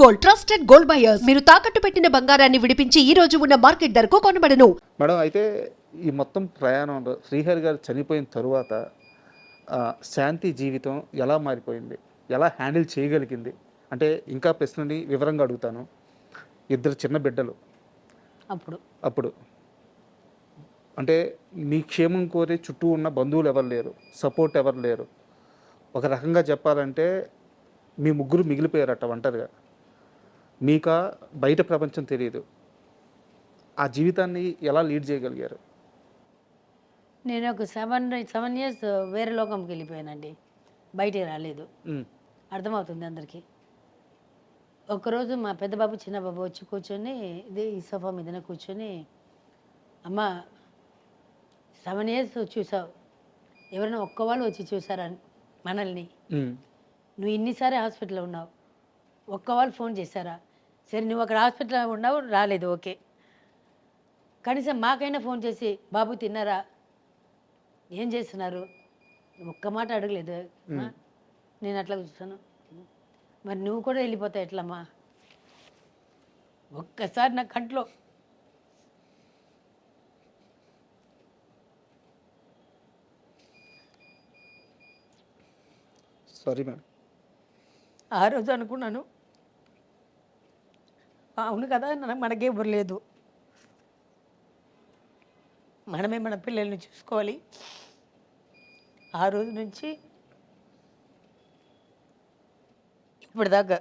Gold trusted gold buyers మీరు తాకట్టు పెట్టిన బంగారాన్ని విడిపించి ఈ రోజు ఉన్న మార్కెట్ ధరకు కొనబడను. మేడం అయితే ఈ మొత్తం ప్రయాణంలో శ్రీహరి గారు చనిపోయిన తరువాత శాంతి జీవితం ఎలా మారిపోయింది, ఎలా హ్యాండిల్ చేయగలిగింది అంటే ఇంకా ప్రశ్నని వివరంగా అడుగుతాను. ఇద్దరు చిన్న బిడ్డలు అప్పుడు అంటే మీ క్షేమం కోరే చుట్టూ ఉన్న బంధువులు ఎవరు లేరు, సపోర్ట్ ఎవరు లేరు. ఒక రకంగా చెప్పాలంటే మీ ముగ్గురు మిగిలిపోయారట ఒంటరిగా. మీకా బయట ప్రపంచం తెలియదు. ఆ జీవితాన్ని ఎలా లీడ్ చేయగలిగారు? నేను ఒక 7 years వేరే లోకంకి వెళ్ళిపోయానండి. బయటికి రాలేదు. అర్థమవుతుంది అందరికీ. ఒకరోజు మా పెద్ద బాబు చిన్న బాబు వచ్చి కూర్చొని ఈ సోఫా మీదనే కూర్చొని, అమ్మ 7 years చూసావు, ఎవరైనా ఒక్క వాళ్ళు వచ్చి చూసారా మనల్ని? నువ్వు ఇన్నిసారి హాస్పిటల్లో ఉన్నావు, ఒక్క వాళ్ళు ఫోన్ చేశారా? సరే నువ్వు అక్కడ హాస్పిటల్లో ఉన్నావు, రాలేదు, ఓకే, కనీసం మాకైనా ఫోన్ చేసి బాబు తిన్నారా, ఏం చేస్తున్నారు, ఒక్క మాట అడగలేదు. నేను అట్లా చూస్తాను, మరి నువ్వు కూడా వెళ్ళిపోతావు ఎట్లమ్మా? ఒక్కసారి నా కంట్లో సారీ మేడం. ఆ రోజు అనుకున్నాను, అవును కదా, మనకే ఎవరు లేదు, మనమే మన పిల్లల్ని చూసుకోవాలి. ఆ రోజు నుంచి ఇప్పటిదాకా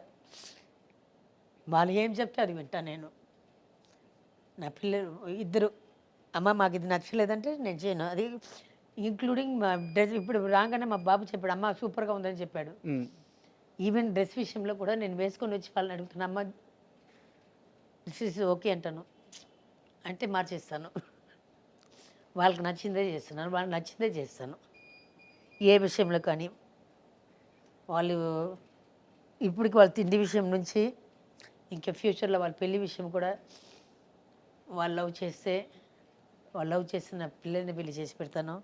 వాళ్ళు ఏం చెప్తే అది వింటాను నేను. నా పిల్లలు ఇద్దరు, అమ్మ మాకు ఇది నచ్చలేదంటే నేను చేయను, అది ఇంక్లూడింగ్ మా డ్రెస్. ఇప్పుడు రాగానే మా బాబు చెప్పాడు, అమ్మ సూపర్గా ఉందని చెప్పాడు. ఈవెన్ డ్రెస్ విషయంలో కూడా నేను వేసుకొని వచ్చి వాళ్ళని అడుగుతాను, అమ్మ దిస్ ఇస్ ఓకే అంటాను, అంటే మార్చేస్తాను. వాళ్ళకి నచ్చిందే చేస్తున్నాను, వాళ్ళకి నచ్చిందే చేస్తాను. ఏ విషయంలో కానీ వాళ్ళు ఇప్పటికి వాళ్ళ తిండి విషయం నుంచి ఇంకా ఫ్యూచర్లో వాళ్ళ పెళ్లి విషయం కూడా, వాళ్ళు లవ్ చేసిన పిల్లల్ని పెళ్లి చేసి పెడతాను.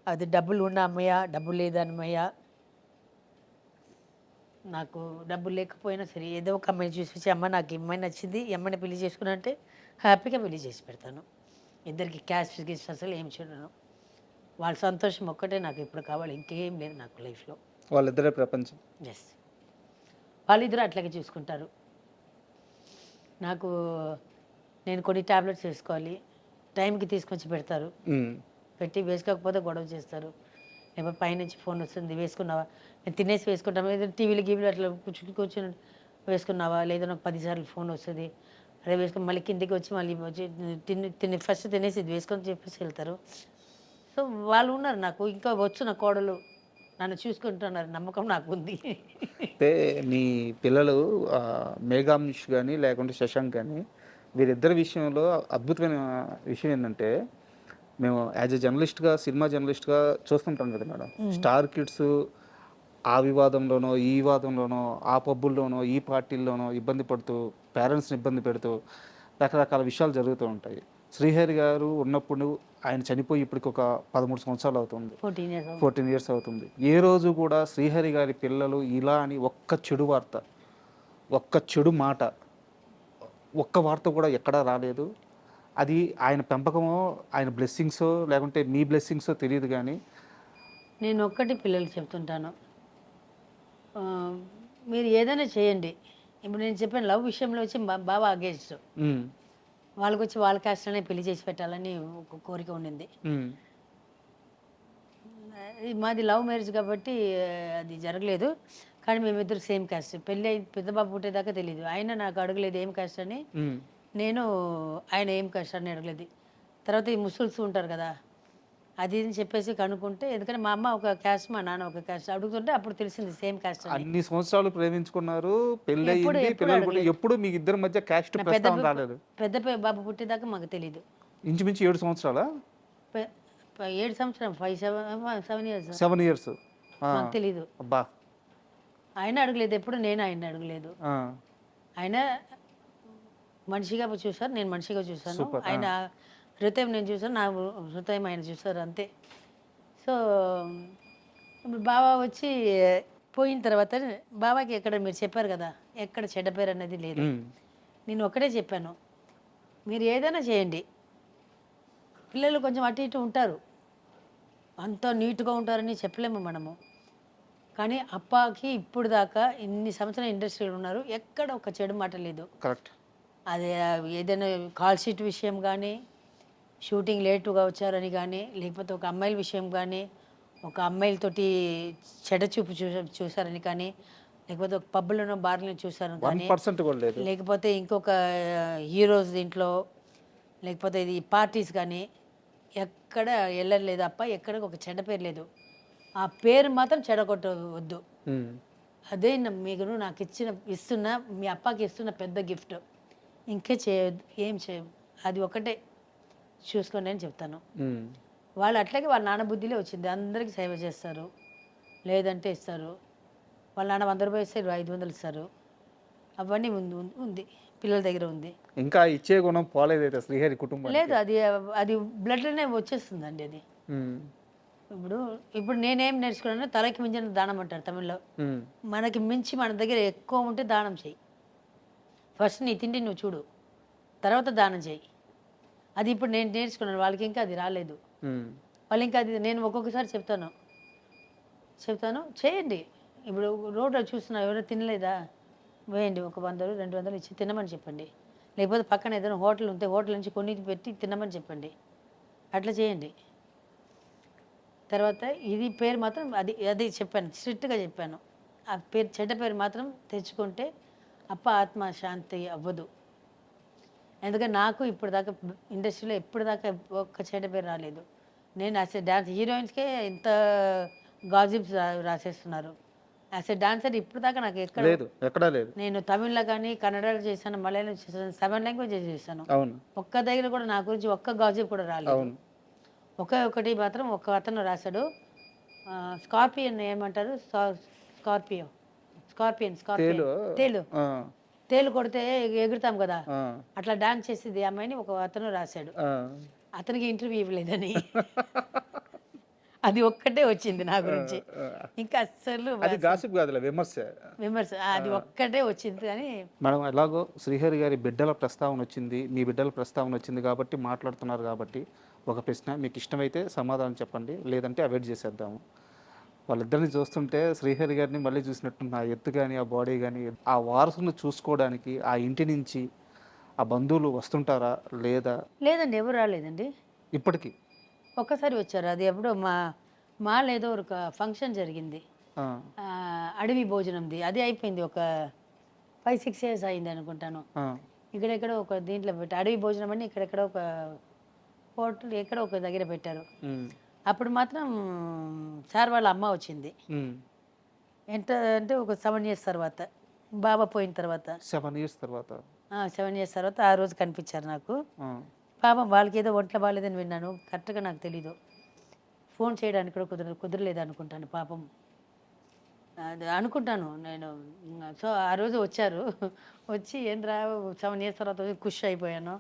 అది డబ్బులు ఉన్న అమ్మయ్య, డబ్బులు లేదన్నమయ్య, నాకు డబ్బులు లేకపోయినా సరే ఏదో ఒక అమ్మాయిని చూసి, అమ్మ నాకు ఈ అమ్మాయి నచ్చింది, ఈ అమ్మాయిని పెళ్లి చేసుకున్నా అంటే హ్యాపీగా పెళ్లి చేసి పెడతాను. ఇద్దరికి క్యాష్ గిస్ట్ అసలు ఏం చూడను. వాళ్ళ సంతోషం ఒక్కటే నాకు ఇప్పుడు కావాలి, ఇంకేం లేదు నాకు లైఫ్లో. వాళ్ళిద్దరే ప్రపంచం. ఎస్, వాళ్ళిద్దరూ అట్లాగే చూసుకుంటారు. నాకు నేను కొన్ని ట్యాబ్లెట్స్ వేసుకోవాలి, టైంకి తీసుకొచ్చి పెడతారు. పెట్టి వేసుకోకపోతే గొడవ చేస్తారు. లేకపోతే పైనుంచి ఫోన్ వస్తుంది, వేసుకున్నావా, నేను తినేసి వేసుకుంటాను, ఏదైనా టీవీలు గీవీలు అట్లా కూర్చొని వేసుకున్నావా, లేదా నాకు 10 సార్లు ఫోన్ వస్తుంది, అదే వేసుకొని మళ్ళీ కిందికి వచ్చి మళ్ళీ వచ్చి ఫస్ట్ తినేసి ఇది వేసుకొని చెప్పేసి వెళ్తారు. సో వాళ్ళు ఉన్నారు నాకు, ఇంకా వచ్చు నా కోడలు నన్ను చూసుకుంటున్నారు, నమ్మకం నాకు ఉంది. అంటే మీ పిల్లలు మేఘాంష్ కానీ లేకుంటే శశాంక్ కానీ వీరిద్దరి విషయంలో అద్భుతమైన విషయం ఏంటంటే, మేము యాజ్ ఎ జర్నలిస్ట్గా, సినిమా జర్నలిస్ట్గా చూస్తుంటాం కదా మేడం, స్టార్ కిడ్స్ ఆ వివాదంలోనో ఈ వివాదంలోనో, ఆ పబ్బుల్లోనో ఈ పార్టీల్లోనో ఇబ్బంది పడుతూ, పేరెంట్స్ని ఇబ్బంది పెడుతూ రకరకాల విషయాలు జరుగుతూ ఉంటాయి. శ్రీహరి గారు ఉన్నప్పుడు ఆయన చనిపోయి ఇప్పటికి ఒక 13 సంవత్సరాలు అవుతుంది, 14 years అవుతుంది. ఏ రోజు కూడా శ్రీహరి గారి పిల్లలు ఇలా అని ఒక్క చెడు వార్త, ఒక్క చెడు మాట, ఒక్క వార్త కూడా ఎక్కడా రాలేదు. అది ఆయన పెంపకమో, ఆయన బ్లెస్సింగ్సో, లేకుంటే మీ బ్లెస్సింగ్సో తెలియదు. కానీ నేను ఒక్కటి పిల్లలు చెప్తుంటాను, మీరు ఏదైనా చేయండి. ఇప్పుడు నేను చెప్పిన లవ్ విషయంలో వచ్చి బాగా అగేన్స్ట్, వాళ్ళకి వచ్చి వాళ్ళ క్యాస్ట్లోనే పెళ్లి చేసి పెట్టాలని ఒక కోరిక ఉండింది. మాది లవ్ మ్యారేజ్ కాబట్టి అది జరగలేదు. కానీ మేమిద్దరు సేమ్ క్యాస్ట్. పెళ్ళి పెద్ద బాబు పుట్టేదాకా తెలియదు. ఆయన నాకు అడగలేదు ఏం క్యాస్ట్ అని, నేను ఆయన ఏం క్యాస్ట్ అని అడగలేదు. తర్వాత ఈ ముస్లిమ్స్ ఉంటారు కదా, అది అని చెప్పేసి కనుక్కుంటే, ఎందుకంటే మా అమ్మ ఒక క్యాస్ట్, మా నాన్న ఒక క్యాస్ట్, అడుగుతుంటే అప్పుడు తెలిసింది సేమ్ క్యాస్ట్. అన్ని సంవత్సరాలు ప్రేమించుకున్నారు, పెళ్ళి అయ్యింది, పిల్లలు కూడా, ఎప్పుడు మీ ఇద్దరి మధ్య క్యాస్ట్ ప్రస్తావన రాలేదు. పెద్ద బాబు పుట్టేదాకా మాకు తెలియదు. ఇంచుమించు 7 సంవత్సరాలా? 7 సంవత్సరం 7 years 7 years మాకు తెలీదు. అబ్బా, ఆయన అడగలేదు ఎప్పుడు, నేను ఆయన అడగలేదు. ఆయన మనిషిగా చూసారు, నేను మనిషిగా చూసాను. ఆయన హృదయం నేను చూసాను, నా హృదయం ఆయన చూసారు, అంతే. సో ఇప్పుడు బావ వచ్చి పోయిన తర్వాత బాబాకి ఎక్కడ మీరు చెప్పారు కదా ఎక్కడ చెడ్డ పేరు అనేది లేదు. ఉమ్. నేను ఒకటే చెప్పాను, మీరు ఏదైనా చేయండి, పిల్లలు కొంచెం అటు ఇటు ఉంటారు, అంత నీట్గా ఉంటారని చెప్పలేము మనము. కానీ అప్పాకి ఇప్పుడు దాకా ఇన్ని సంవత్సరాలు ఇండస్ట్రీలో ఉన్నారు, ఎక్కడ ఒక చెడు మాట లేదు. కరెక్ట్. అదే ఏదైనా కాల్ షీట్ విషయం కానీ, షూటింగ్ లేటుగా వచ్చారని కానీ, లేకపోతే ఒక అమ్మాయిల విషయం కానీ, ఒక అమ్మాయిలతోటి చెడ చూపు చూసారని కానీ, లేకపోతే ఒక పబ్బులను బార్లను చూసారని కానీ, 1% కూడా లేదు. లేకపోతే ఇంకొక హీరోస్ దీంట్లో, లేకపోతే ఇది పార్టీస్ కానీ ఎక్కడ వెళ్ళలేదు అప్ప, ఎక్కడ ఒక చెడ్డ పేరు లేదు. ఆ పేరు మాత్రం చెడగొట్టవద్దు. ఉమ్. అదే మీకు నాకు ఇస్తున్న మీ అప్పకి ఇస్తున్న పెద్ద గిఫ్ట్. ఇంకే చేయొద్దు, ఏం చేయదు, అది ఒకటే చూసుకోండి అని చెప్తాను. ఉమ్. వాళ్ళు అట్లాగే వాళ్ళ నాన్న బుద్ధిలో వచ్చింది, అందరికీ సేవ చేస్తారు, లేదంటే ఇస్తారు. వాళ్ళ నాన్న 100 రూపాయలు ఇస్తే 500 ఇస్తారు. అవన్నీ ఉంది పిల్లల దగ్గర ఉంది. ఇంకా ఇచ్చే గుణం పోలేదైతే శ్రీహరి కుటుంబం. లేదు, అది బ్లడ్లోనే వచ్చేస్తుందండి అది. ఇప్పుడు నేనేం నేర్చుకున్నాను, తలకి మించిన దానం అంటారు తమిళ్లో. మనకి మించి మన దగ్గర ఎక్కువ ఉంటే దానం చేయి. ఫస్ట్ నీ తిండి నువ్వు చూడు, తర్వాత దానం చేయి. అది ఇప్పుడు నేను నేర్చుకున్నాను, వాళ్ళకి ఇంకా అది రాలేదు. వాళ్ళు ఇంకా అది నేను ఒక్కొక్కసారి చెప్తాను చేయండి. ఇప్పుడు రోడ్లో చూస్తున్నా ఎవరో తినలేదా, వేయండి, ఒక 100 200 ఇచ్చి తినమని చెప్పండి. లేకపోతే పక్కన ఏదైనా హోటల్ ఉంటే హోటల్ నుంచి కొన్ని పెట్టి తినమని చెప్పండి. అట్లా చేయండి. తర్వాత ఇది పేరు మాత్రం అది చెప్పాను, స్ట్రిక్ట్గా చెప్పాను. ఆ పేరు చెడ్డ పేరు మాత్రం తెచ్చుకుంటే అప్ప ఆత్మ శాంతి అవ్వదు. ఎందుకంటే నాకు ఇప్పుడు దాకా ఇండస్ట్రీలో ఎప్పుడు దాకా ఒక్క చెడ్డ పేరు రాలేదు. నేను యాజ్ ఎ డాన్స్ హీరోయిన్స్కే ఇంత గాజిప్స్ రాసేస్తున్నారు. యాజ్ ఎ డాన్సర్ ఇప్పుడు దాకా నాకు ఎక్కడా లేదు. నేను తమిళ్లో కానీ కన్నడలో చేశాను, మలయాళం చేశాను, 7 లాంగ్వేజెస్ చేశాను. ఒక్క దగ్గర కూడా నా గురించి ఒక్క గాజిప్ కూడా రాలేదు. ఒకటి మాత్రం ఒక అతను రాశాడు, స్కార్పియన్ ఏమంటారు, స్కార్పియన్ తేలు కొడితే ఎగురుతాం కదా, అట్లా డాన్స్ చేసేది అమ్మాయిని ఒక అతను రాశాడు. అతనికి ఇంటర్వ్యూ ఇవ్వలేదని అది ఒక్కటే వచ్చింది నా గురించి. ఇంకా అస్సలు విమర్శ అది ఒక్కటే వచ్చింది. కానీ మేడం ఎలాగో శ్రీహరి గారి బిడ్డల ప్రస్తావన వచ్చింది, మీ బిడ్డల ప్రస్తావన వచ్చింది కాబట్టి మాట్లాడుతున్నారు. కాబట్టి ఒక ప్రశ్న, మీకు ఇష్టమైతే సమాధానం చెప్పండి, లేదంటే అవాయిడ్ చేసేద్దాము. వాళ్ళిద్దరిని చూస్తుంటే శ్రీహరి గారిని మళ్ళీ చూసినట్టు నా ఎత్తు కానీ ఆ బాడీ కానీ, ఆ వారసును చూసుకోవడానికి ఆ ఇంటి నుంచి ఆ బంధువులు వస్తుంటారా లేదండి, ఎవరు రాలేదండి ఇప్పటికీ. ఒక్కసారి వచ్చారు, అది ఎప్పుడో మాలో ఏదో ఒక ఫంక్షన్ జరిగింది, అడవి భోజనంది, అది అయిపోయింది. ఒక 5-6 years అయింది అనుకుంటాను. ఇక్కడెక్కడ ఒక దీంట్లో పెట్టి అడవి భోజనం అని ఇక్కడెక్కడ ఒక హోటల్ ఎక్కడ ఒక దగ్గర పెట్టారు. అప్పుడు మాత్రం సార్ వాళ్ళ అమ్మ వచ్చింది. ఎంత అంటే ఒక 7 years తర్వాత, బాబా పోయిన తర్వాత 7 years తర్వాత ఆ రోజు కనిపించారు నాకు. పాపం వాళ్ళకి ఏదో ఒంట్లో బాగాలేదని విన్నాను, కరెక్ట్గా నాకు తెలీదు. ఫోన్ చేయడానికి కూడా కుదరలేదు అనుకుంటాను పాపం, అది అనుకుంటాను నేను. సో ఆ రోజు వచ్చారు, వచ్చి ఏం రా 7 years తర్వాత ఖుషి అయిపోయాను.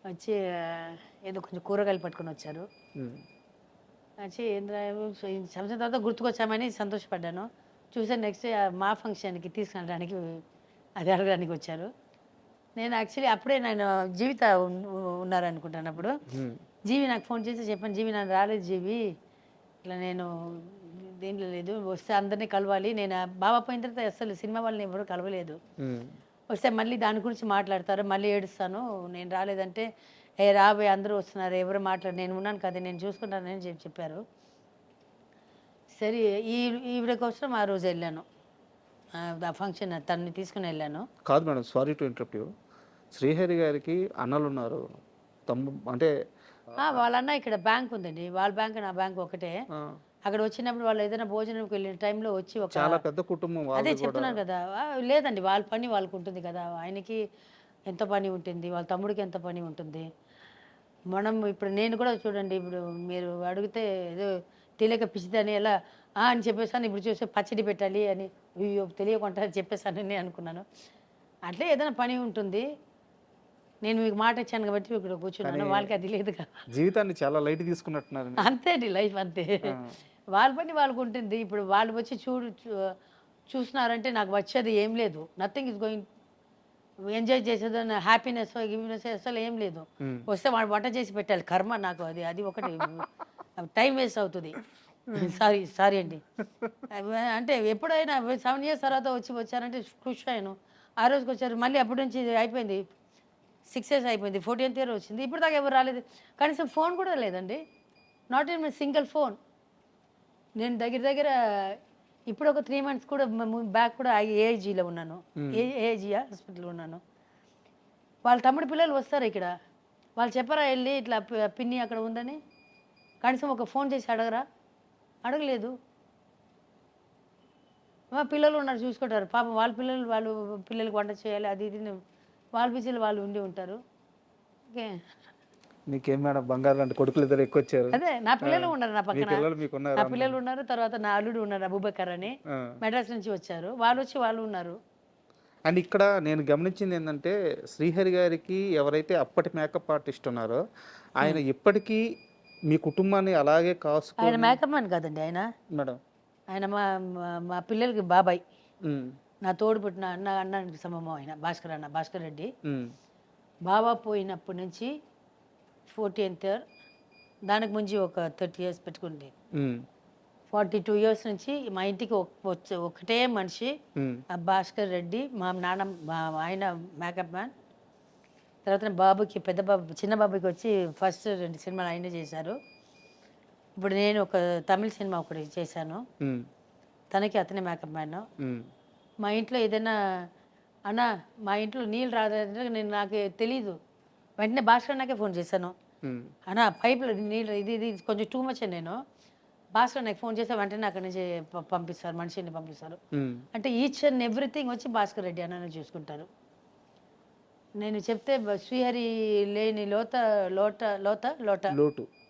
వచ్చి ఏదో కొంచెం కూరగాయలు పట్టుకొని వచ్చారు. వచ్చి ఏం రా సంవత్సరం తర్వాత గుర్తుకొచ్చామని సంతోషపడ్డాను. చూసాను నెక్స్ట్ మా ఫంక్షన్కి తీసుకెళ్ళడానికి అది అడగడానికి వచ్చారు. నేను యాక్చువల్లీ అప్పుడే నేను జీవిత ఉన్నారనుకుంటాను. అప్పుడు జీవి నాకు ఫోన్ చేసి చెప్పాను, జీవి నన్ను రాలేదు జీవి, ఇట్లా నేను దీంట్లో లేదు, వస్తే అందరినీ కలవాలి. నేను బాబా పోయిన తర్వాత అసలు సినిమా వాళ్ళని ఎవరు కలవలేదు. వస్తే మళ్ళీ దాని గురించి మాట్లాడతారు, మళ్ళీ ఏడుస్తాను, నేను రాలేదంటే రాబోయే అందరూ వస్తున్నారు, ఎవరు మాట్లాడు, నేను ఉన్నాను కదా, నేను చూసుకుంటానని చెప్పారు. సరే ఈవిడ కోసం ఆ రోజు వెళ్ళాను, ఆ ఫంక్షన్ తనని తీసుకుని వెళ్ళాను. కాదు madam, sorry to interrupt you. Srihari గారికి అన్నలు ఉన్నారు, అంటే వాళ్ళ అన్న ఇక్కడ బ్యాంక్ ఉందండి, వాళ్ళ బ్యాంక్ నా బ్యాంక్ ఒకటే. అక్కడ వచ్చినప్పుడు వాళ్ళు ఏదైనా భోజనంకి వెళ్ళిన టైంలో వచ్చి ఒక చాలా పెద్ద కుటుంబం, అదే చెప్తున్నాను కదా. లేదండి, వాళ్ళ పని వాళ్ళకు ఉంటుంది కదా, ఆయనకి ఎంత పని ఉంటుంది, వాళ్ళ తమ్ముడికి ఎంత పని ఉంటుంది. మనం ఇప్పుడు నేను కూడా చూడండి, ఇప్పుడు మీరు అడిగితే ఏదో తెలియక పిచ్చిదని ఎలా అని చెప్పేసాను. ఇప్పుడు చూస్తే పచ్చడి పెట్టాలి అని తెలియకుండా చెప్పేసాను అని అనుకున్నాను. అట్లే ఏదైనా పని ఉంటుంది. నేను మీకు మాట ఇచ్చాను కాబట్టి ఇక్కడ కూర్చున్నాను, వాళ్ళకి అది లేదు కదా. జీవితాన్ని చాలా లైట్ తీసుకున్నట్టున్నారు. అంతే అండి, లైఫ్ అంతే. వాళ్ళ పని వాళ్ళకు ఉంటుంది. ఇప్పుడు వాళ్ళు వచ్చి చూస్తున్నారంటే నాకు వచ్చేది ఏం లేదు, నథింగ్ ఇస్ గోయింగ్, ఎంజాయ్ చేసేది హ్యాపీనెస్ గివ్నెస్ అసలు ఏం లేదు. వస్తే వాడు వంట చేసి పెట్టాలి, కర్మ నాకు అది అది ఒకటి టైం వేస్ట్ అవుతుంది. సారీ అండి. అంటే ఎప్పుడైనా 7 years తర్వాత వచ్చారంటే ఖుషి అయ్యాను. ఆ రోజుకి వచ్చారు, మళ్ళీ అప్పటి నుంచి అయిపోయింది, 6 years అయిపోయింది, 14th year వచ్చింది, ఇప్పుడు దాకా ఎవరు రాలేదు. కనీసం ఫోన్ కూడా లేదండి, not in my single phone. నేను దగ్గర ఇప్పుడు ఒక 3 months కూడా బ్యాక్ కూడా ఏఐజీలో ఉన్నాను, ఏఐజీ హాస్పిటల్లో ఉన్నాను. వాళ్ళ తమ్ముడు పిల్లలు వస్తారు ఇక్కడ, వాళ్ళు చెప్పరా వెళ్ళి ఇట్లా పిన్ని అక్కడ ఉందని, కనీసం ఒక ఫోన్ చేసి అడగలేదు. మా పిల్లలు ఉన్నారు చూసుకుంటారు, పాపం వాళ్ళ పిల్లలకి వంట చేయాలి, అది ఇది వాళ్ళ బిజీలు వాళ్ళు ఉండి ఉంటారు. ఓకే, మీకేం మేడం బంగారు లాంటి కొడుకులు ఇద్దరు ఎక్కువ వచ్చారు. అదే నా పిల్లలు ఉన్నారు నా పక్కన, మీకున్నారు, నా పిల్లలు ఉన్నారు, తర్వాత నా అల్లుడు ఉన్నారు అబూబకర్ అని, మెడ్రాస్ నుంచి వచ్చారు, వాళ్ళు ఉన్నారు. అండ్ ఇక్కడ నేను గమనించింది ఏంటంటే శ్రీహరి గారికి ఎవరైతే అప్పటి మేకప్ ఆర్టిస్ట్ ఉన్నారో ఆయన ఇప్పటికీ మీ కుటుంబాన్ని అలాగే కాసు. ఆయన మేకప్ మ్యాన్ కాదండి, మేడం ఆయన మా పిల్లలకి బాబాయ్, నా తోడు పుట్టిన అన్నానికి సమమం ఆయన, భాస్కర్ రెడ్డి. బాబా పోయినప్పటి నుంచి 14th year, దానికి ముందు ఒక 30 years పెట్టుకుంది, 42 years నుంచి మా ఇంటికి ఒకటే మనిషి ఆ భాస్కర్ రెడ్డి, మా ఆయన మేకప్ మ్యాన్. తర్వాత బాబుకి చిన్న బాబుకి వచ్చి ఫస్ట్ 2 సినిమాలు ఆయనే చేశారు. ఇప్పుడు నేను ఒక తమిళ సినిమా ఒకటి చేశాను, తనకి అతనే మేకప్ మ్యాన్. మా ఇంట్లో ఏదైనా అన్నా మా ఇంట్లో నీళ్ళు రాదంటే నాకు తెలీదు, వెంటనే భాస్కర్ నాకే ఫోన్ చేశాను, అన్నా పైపులో నీళ్ళు ఇది కొంచెం టూ మచ్. నేను భాస్కర్ నాకు ఫోన్ చేస్తే వెంటనే అక్కడి నుంచి పంపిస్తారు, మనిషిని పంపిస్తారు. అంటే ఈచ్ అండ్ ఎవ్రీథింగ్ వచ్చి భాస్కర్ రెడ్డి అన్న చూసుకుంటారు. నేను చెప్తే శ్రీహరి లేని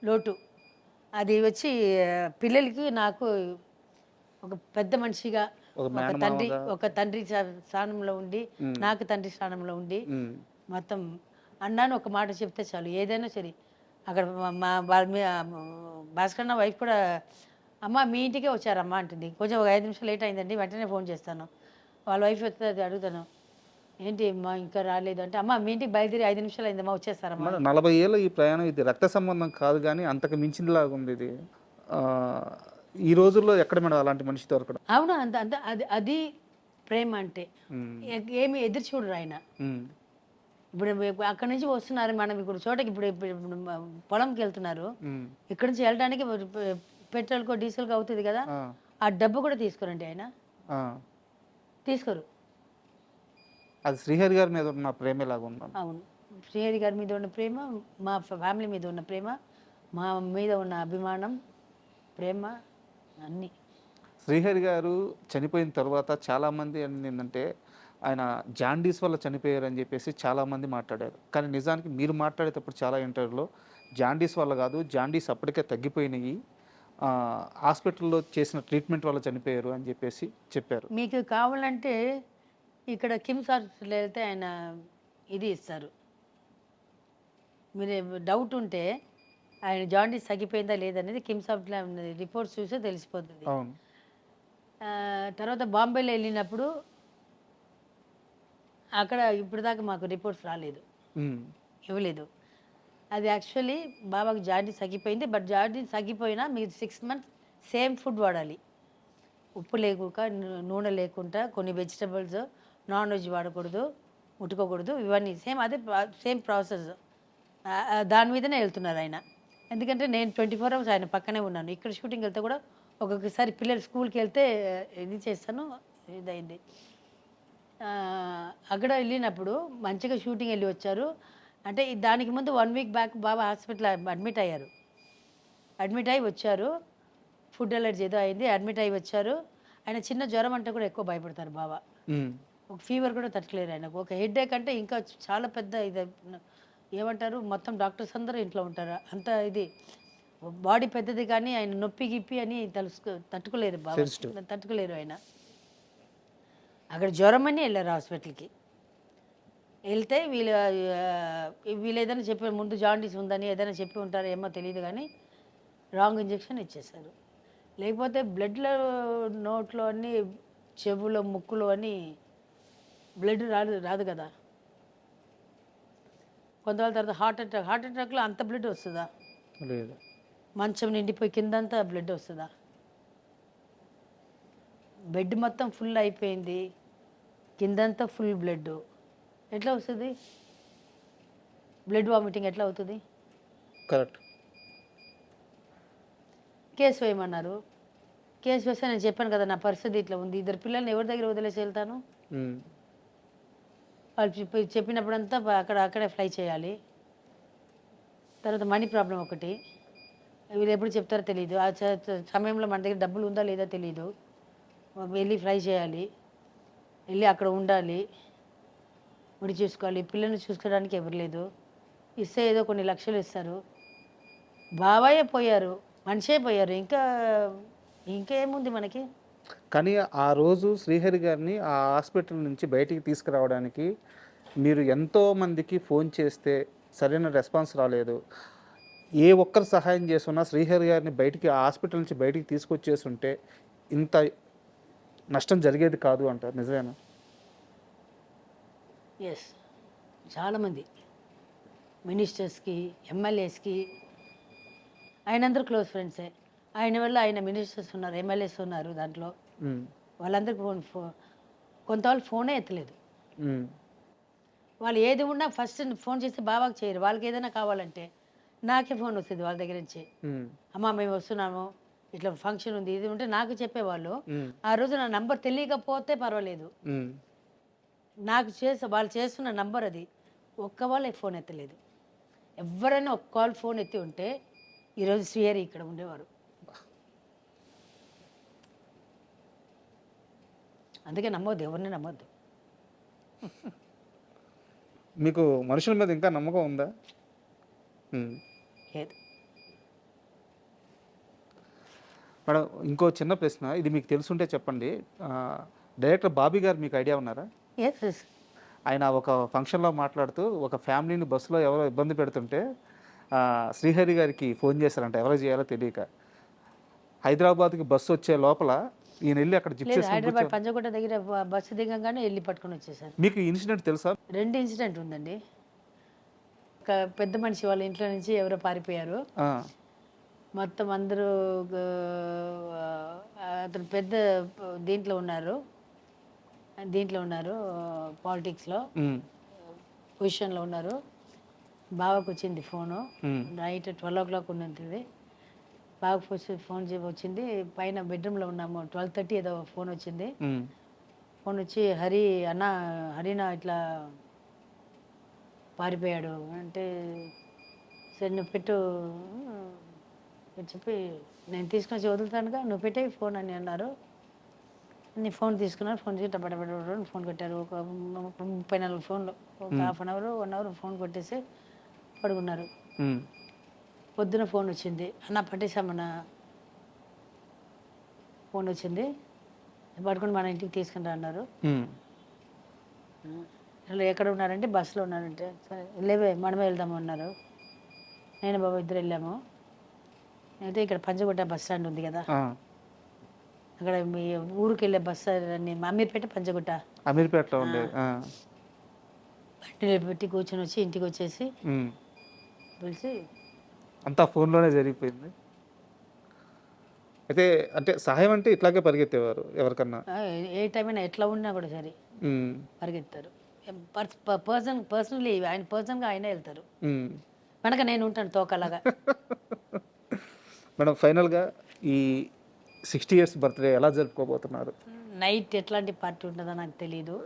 లోటు అది వచ్చి పిల్లలకి నాకు ఒక పెద్ద మనిషిగా, ఒక తండ్రి స్థానంలో ఉండి, నాకు తండ్రి స్థానంలో ఉండి, మొత్తం అన్నాను ఒక మాట చెప్తే చాలు, ఏదైనా సరే. అక్కడ భాస్కర్ నా వైఫ్ కూడా, అమ్మ మీ ఇంటికే వచ్చారమ్మా అంటుంది, కొంచెం ఒక 5 నిమిషాలు లేట్ అయిందండి, వెంటనే ఫోన్ చేస్తాను. వాళ్ళ వైఫ్ వస్తే అడుగుతాను, ఏంటి అమ్మా ఇంకా రాలేదు అంటే, అమ్మ మీ ఇంటికి బయలుదేరి 5 నిమిషాలు అయిందమ్మా వచ్చేస్తారమ్మా. 40 ఏళ్ళ ఈ ప్రయాణం, ఇది రక్త సంబంధం కాదు కానీ అంతకు మించిందిలాగా ఉంది ఇది. ఈ రోజుల్లో ఎక్కడ మేడం అలాంటి మనిషి దొరకడం? అవును, అంత అది ప్రేమ అంటే. ఏమి ఎదురు చూడరు ఆయన. ఇప్పుడు అక్కడి నుంచి వస్తున్నారు, మనం ఇప్పుడు చోటకి ఇప్పుడు పొలంకి వెళ్తున్నారు, ఇక్కడ నుంచి వెళ్ళడానికి పెట్రోల్కో డీజిల్కో అవుతుంది కదా, ఆ డబ్బు కూడా తీసుకోరండి ఆయన, తీసుకోరు. అది శ్రీహరి గారి మీద ఉన్న ప్రేమ ఎలాగా ఉన్నాను. అవును, శ్రీహరి గారి మీద ఉన్న ప్రేమ, మా ఫ్యామిలీ మీద ఉన్న ప్రేమ, మా మీద ఉన్న అభిమానం, ప్రేమ అన్నీ. శ్రీహరి గారు చనిపోయిన తర్వాత చాలామంది ఏంటంటే ఆయన జాండీస్ వల్ల చనిపోయారని చెప్పేసి చాలామంది మాట్లాడారు. కానీ నిజానికి మీరు మాట్లాడేటప్పుడు చాలా ఇంటర్వ్యూలో జాండీస్ వల్ల కాదు, జాండీస్ అప్పటికే తగ్గిపోయినాయి, హాస్పిటల్లో చేసిన ట్రీట్మెంట్ వల్ల చనిపోయారు అని చెప్పేసి చెప్పారు. మీకు కావాలంటే ఇక్కడ కిమ్స్ హాస్పిటల్ వెళ్తే ఆయన ఇది ఇస్తారు, మీరు డౌట్ ఉంటే ఆయన జాండీస్ తగ్గిపోయిందా లేదనేది కిమ్స్ హాస్పిటల్ రిపోర్ట్స్ చూస్తే తెలిసిపోతుంది. తర్వాత బాంబేలో వెళ్ళినప్పుడు అక్కడ ఇప్పుడు దాకా మాకు రిపోర్ట్స్ రాలేదు, ఇవ్వలేదు. అది యాక్చువల్లీ బాబాకి జాండీస్ తగ్గిపోయింది, బట్ జాండీస్ తగ్గిపోయినా మీరు 6 months సేమ్ ఫుడ్ వాడాలి, ఉప్పు లేకుండా, నూనె లేకుండా, కొన్ని వెజిటబుల్స్, నాన్ వెజ్ వాడకూడదు, ముట్టుకోకూడదు, ఇవన్నీ సేమ్ ప్రాసెస్. దాని మీదనే వెళ్తున్నారు ఆయన. ఎందుకంటే నేను 24 hours ఆయన పక్కనే ఉన్నాను. ఇక్కడ షూటింగ్ వెళ్తే కూడా ఒక్కొక్కసారి పిల్లలు స్కూల్కి వెళ్తే ఇది చేస్తాను, ఇదైంది. అక్కడ వెళ్ళినప్పుడు మంచిగా షూటింగ్ వెళ్ళి వచ్చారు. అంటే దానికి ముందు 1 week బ్యాక్ బాబా హాస్పిటల్ అడ్మిట్ అయ్యి వచ్చారు, ఫుడ్ అలర్జీ ఏదో అయింది, అడ్మిట్ అయ్యి వచ్చారు. ఆయన చిన్న జ్వరం అంటే కూడా ఎక్కువ భయపడతారు బాబా, ఒక ఫీవర్ కూడా తట్టుకోలేరు ఆయనకు. ఒక హెడేక్ అంటే ఇంకా చాలా పెద్ద ఇది ఏమంటారు, మొత్తం డాక్టర్స్ అందరూ ఇంట్లో ఉంటారు, అంత ఇది బాడీ పెద్దది, కానీ ఆయన నొప్పి గిప్పి అని తట్టుకోలేరు బాబా, తట్టుకోలేరు ఆయన. అక్కడ జ్వరం అని వెళ్ళారు హాస్పిటల్కి. వెళ్తే వీళ్ళు ఏదైనా చెప్పి ముందు జాండీస్ ఉందని ఏదైనా చెప్పి ఉంటారో ఏమో తెలియదు, కానీ రాంగ్ ఇంజెక్షన్ ఇచ్చేశారు. లేకపోతే బ్లడ్లో నోట్లో అన్నీ చెవులో ముక్కులో అని బ్లడ్ రాదు కదా. కొంతకాలం తర్వాత హార్ట్ అటాక్లో అంత బ్లడ్ వస్తుందా? లేదు. మంచం నిండిపోయి కిందంతా బ్లడ్ వస్తుందా? బెడ్ మొత్తం ఫుల్ అయిపోయింది, కిందంతా ఫుల్ బ్లడ్, ఎట్లా వస్తుంది? బ్లడ్ వామిటింగ్ ఎట్లా అవుతుంది? కరెక్ట్. కేసు వేయమన్నారు. కేసు వేస్తే నేను చెప్పాను కదా నా పరిస్థితి ఇట్లా ఉంది, ఇద్దరు పిల్లల్ని ఎవరి దగ్గర వదిలేసి వెళ్తాను? వాళ్ళు చెప్పినప్పుడంతా అక్కడే ఫ్లై చేయాలి. తర్వాత మనీ ప్రాబ్లం ఒకటి, వీళ్ళు ఎప్పుడు చెప్తారో తెలియదు. ఆ సమయంలో మన దగ్గర డబ్బులు ఉందా లేదా తెలియదు. వెళ్ళి ఫ్లై చేయాలి, వెళ్ళి అక్కడ ఉండాలి, ముడి చూసుకోవాలి. పిల్లల్ని చూసుకోవడానికి ఎవరు లేదు. ఇస్తే ఏదో కొన్ని లక్షలు ఇస్తారు. బాబాయే పోయారు, మనిషే పోయారు, ఇంకేముంది మనకి? కానీ ఆ రోజు శ్రీహరి గారిని ఆ హాస్పిటల్ నుంచి బయటికి తీసుకురావడానికి మీరు ఎంతో మందికి ఫోన్ చేస్తే సరైన రెస్పాన్స్ రాలేదు. ఏ ఒక్కరు సహాయం చేస్తున్నా శ్రీహరి గారిని బయటికి ఆ హాస్పిటల్ నుంచి బయటికి తీసుకొచ్చేసి ఉంటే ఇంత నష్టం జరిగేది కాదు అంటారు. నిజమేనా? ఎస్, చాలామంది మినిస్టర్స్కి, ఎమ్మెల్యేస్కి ఆయనందరూ క్లోజ్ ఫ్రెండ్సే. ఆయన వల్ల ఆయన మినిస్టర్స్ ఉన్నారు, ఎమ్మెల్యేస్ ఉన్నారు దాంట్లో. వాళ్ళందరికీ కొంత వాళ్ళు ఫోనే ఎత్తలేదు. వాళ్ళు ఏది ఉన్నా ఫస్ట్ ఫోన్ చేస్తే బాబాకి చేయరు. వాళ్ళకి ఏదైనా కావాలంటే నాకే ఫోన్ వస్తుంది వాళ్ళ దగ్గర నుంచి. అమ్మ మేము వస్తున్నాము, ఇట్లా ఫంక్షన్ ఉంది, ఇది ఉంటే నాకు చెప్పేవాళ్ళు. ఆ రోజు నా నంబర్ తెలియకపోతే పర్వాలేదు, నాకు వాళ్ళు చేస్తున్న నంబర్ అది. ఒక్క వాళ్ళే ఫోన్ ఎత్తలేదు. ఎవరైనా ఒక్క కాల్ ఫోన్ ఎత్తి ఉంటే ఈరోజు శ్రీహరి ఇక్కడ ఉండేవారు. అందుకే నమ్మొద్దు, ఎవరిని నమ్మొద్దు. మీకు మనుషుల మీద ఇంకా నమ్మకం ఉందా? లేదు. మేడం, ఇంకో చిన్న ప్రశ్న, ఇది మీకు తెలుసుంటే చెప్పండి. డైరెక్టర్ బాబీ గారు మీకు ఐడియా ఉన్నారా? ఎస్. ఆయన ఒక ఫంక్షన్లో మాట్లాడుతూ ఒక ఫ్యామిలీని బస్సులో ఎవరో ఇబ్బంది పెడుతుంటే శ్రీహరి గారికి ఫోన్ చేశారంట, ఎవరో చేయాలో తెలియక. హైదరాబాద్కి బస్సు వచ్చే లోపల ఈయన వెళ్ళి అక్కడ జిప్ హైదరాబాద్ పంజగుట్ట దగ్గర బస్సు దిగంగానే వెళ్ళి పట్టుకొని వచ్చేసారు. మీకు ఇన్సిడెంట్ తెలుసా? 2 ఇన్సిడెంట్ ఉందండి. ఒక పెద్ద మనిషి వాళ్ళ ఇంట్లో నుంచి ఎవరో పారిపోయారు. మొత్తం అందరూ అతను పెద్ద దీంట్లో ఉన్నారు పాలిటిక్స్లో పొజిషన్లో ఉన్నారు. బావకు వచ్చింది ఫోను, నైట్ 12 o'clock ఉన్నది. బావకు ఫోన్ వచ్చింది, పైన బెడ్రూమ్లో ఉన్నాము. 12:30 ఏదో ఫోన్ వచ్చింది. ఫోన్ వచ్చి హరినా ఇట్లా పారిపోయాడు అంటే, సరే నువ్వు పెట్టు చెప్పి నేను తీసుకొని వచ్చి వదులుతానుగా, నువ్వు పెట్టే ఫోన్ అని అన్నారు. నీ ఫోన్ తీసుకున్నారు. ఫోన్ చేసి టపటపట ఫోన్ కొట్టారు. ఒక 34 ఫోన్లు, ఒక ½ an hour 1 hour ఫోన్ కొట్టేసి పడుకున్నారు. పొద్దున ఫోన్ వచ్చింది, అన్న పట్టేశామన్న ఫోన్ వచ్చింది, పడుకుని మన ఇంటికి తీసుకుని రా అన్నారు. అసలు ఎక్కడ ఉన్నారంటే బస్సులో ఉన్నారంటే, సరే లేవే మనమే వెళ్దాము అన్నారు. నేను బాబు ఇద్దరు వెళ్ళాము. అయితే ఇక్కడ పంజగుట్ట బస్ స్టాండ్ ఉంది కదా, అక్కడ మీ ఊరికి వెళ్ళే బస్ అమీర్పేట పంజగుట్ట అమీర్పేటలో ఉండేది. బండి పెట్టి కూర్చొని వచ్చి ఇంటికి వచ్చేసి పిలిచి అంతా ఫోన్లోనే జరిగిపోయింది. అయితే అంటే సహాయం అంటే ఇట్లాగే పరిగెత్తేవారు ఎవరికన్నా, ఏ టైం అయినా ఎట్లా ఉన్నా కూడా సరే పరిగెత్తారు. పర్సనల్లీ ఆయన పర్సనల్గా ఆయనే వెళ్తారు. వెనక నేను ఉంటాను తోకలాగా. మేడం, ఫైనల్గా ఈ 60 years బర్త్డే ఎలా జరుపుకోబోతున్నారు? నైట్ ఎట్లాంటి పార్టీ ఉంటుందో నాకు తెలీదు.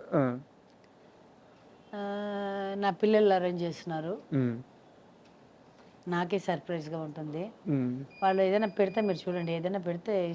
నా పిల్లలు అరేంజ్ చేస్తున్నారు. నాకే సర్ప్రైజ్గా ఉంటుంది. వాళ్ళు ఏదైనా పెడితే మీరు చూడండి, ఏదైనా పెడితే